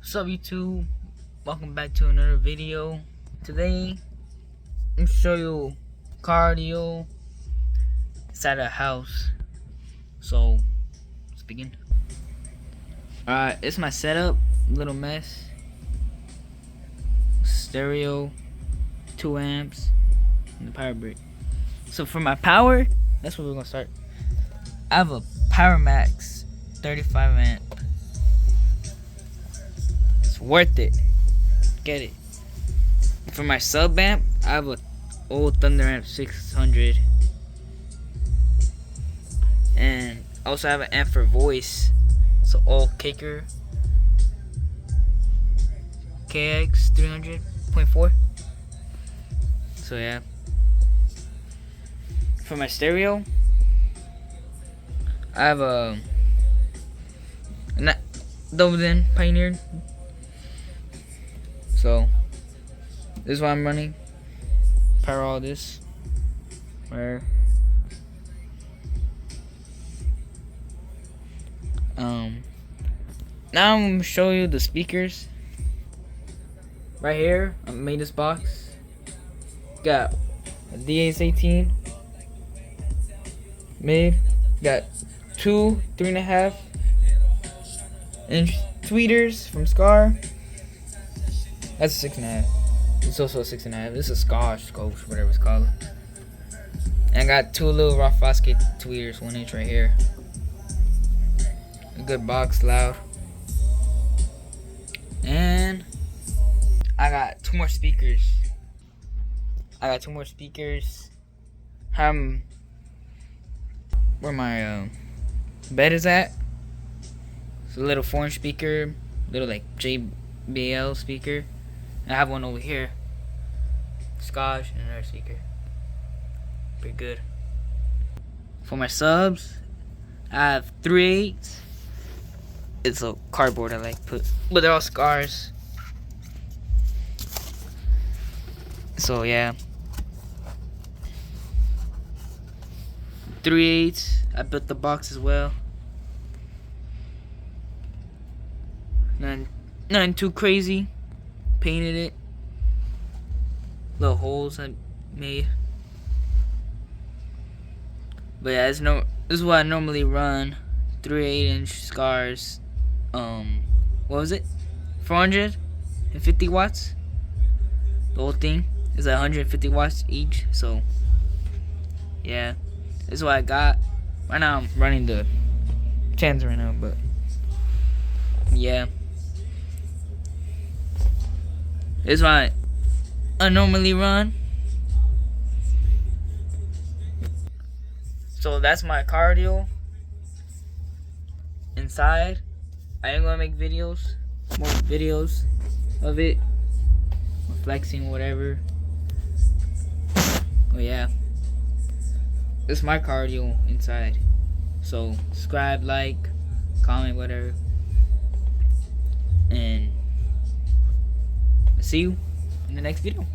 What's up YouTube? Welcome back to another video. Today I'm gonna show you cardio inside a house. So let's begin. Alright, it's my setup, little mess. Stereo, 2 amps, and the power brick. So for my power, that's where we're gonna start. I have a PowerMax 35 amp. Worth it. Get it. For my sub amp, I have a old Thunder Amp 600, and I also have an amp for voice. It's an old Kicker KX 300.4. So yeah. For my stereo, I have a Doberman Pioneer. So this is what I'm running. Power all this. Where now I'm gonna show you the speakers. Right here, I made this box. Got a DS18 mid. Got two 3.5 inch tweeters from Scar. That's a 6.5. It's also a 6.5. This is a Scar scope, whatever it's called. And I got two little Rock Fosgate tweeters, 1 inch right here. A good box, loud. And I got two more speakers. Where my bed is at. It's a little 4-inch speaker, little like JBL speaker. I have one over here, Scotch, and another speaker. Pretty good. For my subs, I have 3/8. It's a cardboard I like put, but they're all Scars. So yeah, 3/8. I built the box as well. Nothing too crazy. Painted it. Little holes I made. But yeah, this is what I normally run. 3/8 inch Scars. What was it? 450 watts. The whole thing is 150 watts each. So yeah, this is what I got. Right now I'm running the 10s right now, but yeah. This is what I normally run. So that's my cardio inside. I am gonna make more videos of it, flexing, whatever. Oh yeah, this is my cardio inside. So subscribe, like, comment, whatever, and see you in the next video.